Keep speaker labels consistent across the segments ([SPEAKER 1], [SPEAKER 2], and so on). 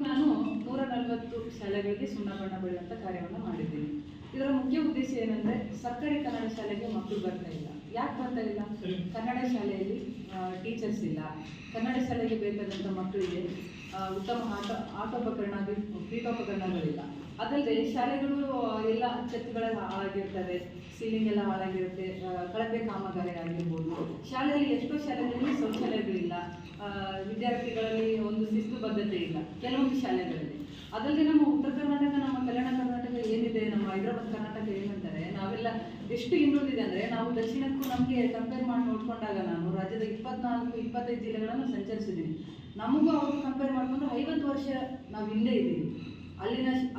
[SPEAKER 1] ನಾನು 140 ಶಾಲೆಗಳಿಗೆ ಸುಣ್ಣ ಬಣ್ಣ ಬಳಿಯುವಂಥ ಕಾರ್ಯವನ್ನು ಮಾಡಿದ್ದೀನಿ. ಇದರ ಮುಖ್ಯ ಉದ್ದೇಶ ಏನಂದರೆ, ಸರ್ಕಾರಿ ಕನ್ನಡ ಶಾಲೆಗೆ ಮಕ್ಕಳು ಬರ್ತಾ ಇಲ್ಲ. ಯಾಕೆ ಬರ್ತಾ ಇಲ್ಲ? ಕನ್ನಡ ಶಾಲೆಯಲ್ಲಿ ಟೀಚರ್ಸ್ ಇಲ್ಲ. ಕನ್ನಡ ಶಾಲೆಗೆ ಬೇಕಾದಂಥ ಮಕ್ಕಳಿಗೆ ಉತ್ತಮ ಪೀಠೋಪಕರಣಗಳಿಲ್ಲ. ಅದಲ್ಲದೆ ಶಾಲೆಗಳು ಎಲ್ಲ ಛತ್ತುಗಳೆಲ್ಲ ಹಾಳಾಗಿರ್ತವೆ, ಸೀಲಿಂಗ್ ಎಲ್ಲ ಹಾಳಾಗಿರುತ್ತೆ, ಕಳಪೆ ಕಾಮಗಾರಿ ಆಗಿರ್ಬೋದು. ಶಾಲೆಯಲ್ಲಿ ಎಷ್ಟೋ ಶಾಲೆಗಳಲ್ಲಿ ಶೌಚಾಲಯಗಳಿಲ್ಲ, ವಿದ್ಯಾರ್ಥಿಗಳಲ್ಲಿ ಒಂದು ಶಿಸ್ತುಬದ್ಧತೆ ಇಲ್ಲ ಕೆಲವೊಂದು ಶಾಲೆಗಳಲ್ಲಿ. ಅದಲ್ಲದೆ ನಮ್ಮ ಉತ್ತರ ಕರ್ನಾಟಕ, ನಮ್ಮ ಕಲ್ಯಾಣ ಕರ್ನಾಟಕ ಏನಿದೆ, ನಮ್ಮ ಹೈದರಾಬಾದ್ ಕರ್ನಾಟಕ ಏನಂತಾರೆ, ನಾವೆಲ್ಲ ಎಷ್ಟು ಹಿಂದುಳಿದಿದೆ ಅಂದರೆ, ನಾವು ದಕ್ಷಿಣಕ್ಕೂ ನಮಗೆ ಕಂಪೇರ್ ಮಾಡಿ ನೋಡಿಕೊಂಡಾಗ, ನಾನು ರಾಜ್ಯದ 24-25 ಜಿಲ್ಲೆಗಳನ್ನು ಸಂಚರಿಸಿದ್ದೀನಿ. ನಮಗೂ ಅವ್ರಿಗೆ ಕಂಪೇರ್ ಮಾಡಿಕೊಂಡು 50 ವರ್ಷ ನಾವು ಹಿಂದೆ ಇದ್ದೀವಿ.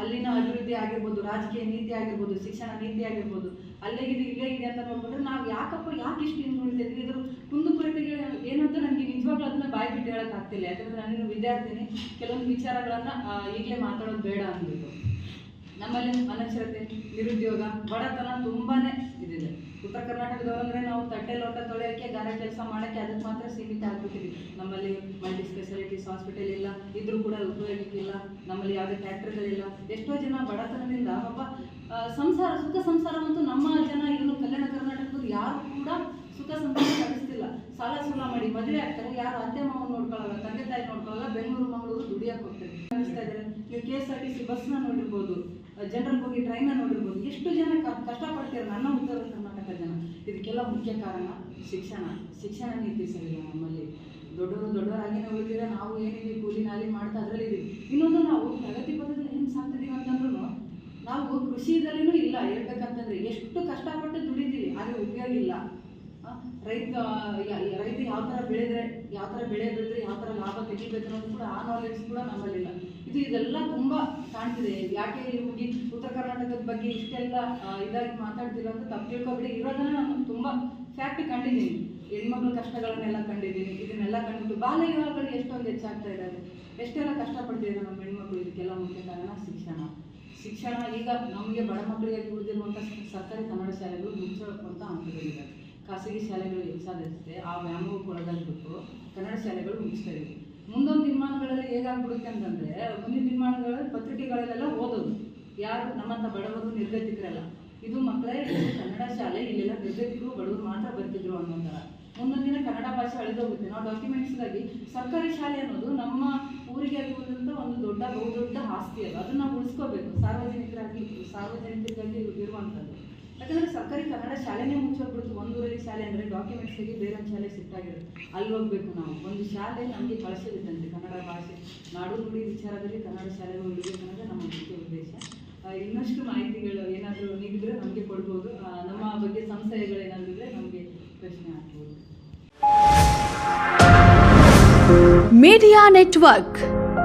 [SPEAKER 1] ಅಲ್ಲಿನ ಅಭಿವೃದ್ಧಿ ಆಗಿರ್ಬೋದು, ರಾಜಕೀಯ ನೀತಿ ಆಗಿರ್ಬೋದು, ಶಿಕ್ಷಣ ನೀತಿ ಆಗಿರ್ಬೋದು, ಅಲ್ಲೇಗಿದೆ ಇಲ್ಲೇ ಅಂತ ನೋಡ್ಕೊಂಡ್ರೆ ನಾವು ಯಾಕೆ ಇಷ್ಟು ಹಿಂದುಳಿದಿದ್ವಿ? ಇದ್ರ ಕುಂದುಕೊರತೆಗಳು ಏನಂತ ನನಗೆ ನಿಜವಾಗ್ಲೂ ಅದನ್ನ ಬಾಯಿ ಬಿಟ್ಟು ಹೇಳೋಕ್ಕಾಗ್ತಿಲ್ಲ. ಯಾಕಂದರೆ ನಾನು ವಿದ್ಯಾರ್ಥಿನಿ, ಕೆಲವೊಂದು ವಿಚಾರಗಳನ್ನು ಈಗಲೇ ಮಾತಾಡೋದು ಬೇಡ ಅಂದ್ಬಿಟ್ಟು. ನಮ್ಮಲ್ಲಿ ಅನಕ್ಷರತೆ, ನಿರುದ್ಯೋಗ, ಬಡತನ ತುಂಬಾ ಇದಿದೆ. ಉತ್ತರ ಕರ್ನಾಟಕದವರು ಅಂದರೆ ನಾವು ತಟ್ಟೆ ಲೋಟ ತೊಳೆಯೋಕ್ಕೆ, ಗಾರೆ ಕೆಲಸ ಮಾಡೋಕ್ಕೆ ಅದಕ್ಕೆ ಮಾತ್ರ ಸೀಮಿತ ಆಗ್ಬಿಟ್ಟಿದ್ದೀವಿ. ನಮ್ಮಲ್ಲಿ ಮಲ್ಟಿ ಸ್ಪೆಷಾಲಿಟೀಸ್ ಹಾಸ್ಪಿಟಲ್ ಇಲ್ಲ, ಇದ್ರೂ ಕೂಡ ಉಪಯೋಗಕ್ಕಿಲ್ಲ. ನಮ್ಮಲ್ಲಿ ಯಾವುದೇ ಫ್ಯಾಕ್ಟ್ರಿಗಳಿಲ್ಲ. ಎಷ್ಟೋ ಜನ ಬಡತನದಿಂದ ಪಾಪ ಸುಖ ಸಂಸಾರವಂತೂ ನಮ್ಮ ಜನ ಇದನ್ನು ಕಲ್ಯಾಣ ಕರ್ನಾಟಕದಲ್ಲಿ ಯಾರು ಕೂಡ ಸುಖ ಸಂಸಾರ ನಡೆಸ್ತಿಲ್ಲ. ಸಾಲ ಸೂಲ ಮಾಡಿ ಮದುವೆ ಆಗ್ತಾರೆ, ಯಾರು ಅತ್ತೆ ಮಾವನ ನೋಡ್ಕೊಳ್ಳಲ್ಲ, ತಂದೆ ತಾಯಿ ನೋಡ್ಕೊಳ್ಳಲ್ಲ, ಬೆಂಗಳೂರು ಮಂಗಳೂರು ದುಡಿಯಕ್ಕೆ ಹೋಗ್ತಾರೆ. ನಡೆಸ್ತಾ ಇದ್ದಾರೆ. ನೀವು KSRTC ಬಸ್ನ ನೋಡಿರ್ಬೋದು, ಜನರಲ್ ಹೋಗಿ ಟ್ರೈನ್ನ ನೋಡಿರ್ಬೋದು. ಎಷ್ಟು ಜನ ಕಷ್ಟಪಡ್ತಾರೆ ನನ್ನ ಉತ್ತರ ಕರ್ನಾಟಕ ಜನ. ಇದಕ್ಕೆಲ್ಲ ಮುಖ್ಯ ಕಾರಣ ಶಿಕ್ಷಣ ನೀತಿ ಸರಿಯಿಲ್ಲ. ನಮ್ಮಲ್ಲಿ ದೊಡ್ಡವರಾಗಿನೇ ಉಳಿದಿರ, ನಾವು ಏನಿದ್ದೀವಿ ಕೂಲಿ ನಾಲಿ ಮಾಡ್ತಾ ಅದರಲ್ಲಿ ಇದೀವಿ. ಇನ್ನೊಂದು, ನಾವು ಪ್ರಗತಿ ಪಥದಲ್ಲಿ ಹೆಂಗೆ ಸಾಕ್ತಿದ್ದೀವಿ ಅಂತಂದ್ರೂ ನಾವು ಕೃಷಿಯಲ್ಲಿನೂ ಇಲ್ಲ. ಹೇಳ್ಬೇಕಂತಂದ್ರೆ ಎಷ್ಟು ಕಷ್ಟಪಟ್ಟು ದುಡಿತೀವಿ, ಆದರೆ ಉಪಯೋಗ ಇಲ್ಲ. ರೈತ ಯಾವ ಥರ ಬೆಳೆದ್ರೆ, ಯಾವ ಥರ ಬೆಳೆ ಬೆಳೆದ್ರೆ ಯಾವ ಥರ ಲಾಭ ತೆಗಿಬೇಕು ಅನ್ನೋದು ಕೂಡ ಆ ನಾಲೆಡ್ಜ್ ಕೂಡ ನಮ್ಮಲ್ಲಿಲ್ಲ. ಇದೆಲ್ಲ ತುಂಬ ಕಾಣ್ತಿದೆ. ಯಾಕೆ ಹೋಗಿ ಉತ್ತರ ಕರ್ನಾಟಕದ ಬಗ್ಗೆ ಇಷ್ಟೆಲ್ಲ ಇದಾಗಿ ಮಾತಾಡ್ತಿಲ್ಲ ಅಂತ ತಪ್ಪು ತಿಳ್ಕೊಬಿಡಿ. ಇರೋದನ್ನ ನಾನು ತುಂಬ ಫ್ಯಾಕ್ಟ್ ಕಂಡಿದ್ದೀನಿ. ಹೆಣ್ಮಕ್ಳ ಕಷ್ಟಗಳನ್ನೆಲ್ಲ ಕಂಡಿದ್ದೀನಿ. ಇದನ್ನೆಲ್ಲ ಕಂಡುಬಿಟ್ಟು ಬಾಲ್ಯ ವಿವಾಹಗಳು ಎಷ್ಟೊಂದು ಹೆಚ್ಚಾಗ್ತಾ ಇದ್ದಾರೆ, ಎಷ್ಟೆಲ್ಲ ಕಷ್ಟಪಡ್ತಿದ್ದಾರೆ ನಮ್ಮ ಹೆಣ್ಮಕ್ಳು. ಇದಕ್ಕೆಲ್ಲ ಮುಖ್ಯ ಕಾರಣ ಶಿಕ್ಷಣ. ಈಗ ನಮಗೆ ಬಡ ಮಕ್ಕಳಿಗಾಗಿ ಉಳಿದಿರುವಂಥ ಸರ್ಕಾರಿ ಕನ್ನಡ ಶಾಲೆಗಳು ಮುಚ್ಚುವಂಥ ಹಂತದಲ್ಲಿದ್ದಾರೆ. ಖಾಸಗಿ ಶಾಲೆಗಳು ಹೆಚ್ಚಾದಷ್ಟೇ ಆ ವ್ಯಾಮೋಹಕ್ಕೆ ಒಳಗಾಗ್ಬಿಟ್ಟು ಕನ್ನಡ ಶಾಲೆಗಳು ಮುಗಿಸ್ತಾ ಇವೆ. ಮುಂದೊಂದು ದಿನಮಾನಗಳಲ್ಲಿ ಹೇಗಾಗ್ಬಿಡುತ್ತೆ ಅಂತಂದರೆ, ಮುಂದಿನ ದಿನಮಾನಗಳಲ್ಲಿ ಪತ್ರಿಕೆಗಳಲ್ಲೆಲ್ಲ ಓದೋದು ಯಾರು ನಮ್ಮಂಥ ಬಡವರು ನಿರ್ಗತಿಕರಲ್ಲ. ಇದು ಮಕ್ಕಳೇ, ಕನ್ನಡ ಶಾಲೆ, ಇಲ್ಲೆಲ್ಲ ನಿರ್ಗತಿಕರು ಬಡವರು ಮಾತ್ರ ಬರ್ತಿದ್ರು ಅನ್ನೋ ಥರ. ಮುಂದೊಂದು ದಿನ ಕನ್ನಡ ಭಾಷೆ ಅಳಿದೋಗುತ್ತೆ. ನಾವು ಡಾಕ್ಯುಮೆಂಟ್ಸ್ಗಾಗಿ ಸರ್ಕಾರಿ ಶಾಲೆ ಅನ್ನೋದು ನಮ್ಮ ಊರಿಗೆ ಆಗಿರುವಂಥ ಒಂದು ಬಹುದೊಡ್ಡ ಆಸ್ತಿ. ಅದನ್ನು ನಾವು ಉಳಿಸ್ಕೋಬೇಕು. ಸಾರ್ವಜನಿಕರಿಗಾಗಿ ಇರುವಂಥದ್ದು. ಯಾಕಂದರೆ ಸರ್ಕಾರಿ ಕನ್ನಡ ಶಾಲೆನೇ ಮುಚ್ಚೋಗ್ಬಿಡ್ತು. ಒಂದೂರಲ್ಲಿ ಶಾಲೆ ಅಂದರೆ ಡಾಕ್ಯುಮೆಂಟ್ಸಿಗೆ ಬೇರೆ ಒಂದು ಶಾಲೆ ಶಿಫ್ಟಾಗಿರುತ್ತೆ. ಅಲ್ಲಿ ಹೋಗಬೇಕು ನಾವು. ಒಂದು ಶಾಲೆ ನಮಗೆ ಕಳಿಸಿರುತ್ತಂತೆ. ಕನ್ನಡ ಭಾಷೆ, ನಾಡು ನುಡಿ ವಿಚಾರದಲ್ಲಿ ಕನ್ನಡ ಶಾಲೆಗಳು ಉಳಿಬೇಕನ್ನೋದೇ ನಮ್ಮ ಮುಖ್ಯ ಉದ್ದೇಶ. ಇನ್ನಷ್ಟು ಮಾಹಿತಿಗಳು ಏನಾದರೂ ನೀಡಿದರೆ ನಮಗೆ ಕೊಡ್ಬೋದು. ನಮ್ಮ ಬಗ್ಗೆ ಸಂಶಯಗಳೇನಾದರೂ ಇದ್ದರೆ ನಮಗೆ ಪ್ರಶ್ನೆ ಆಗ್ಬೋದು.
[SPEAKER 2] Media network.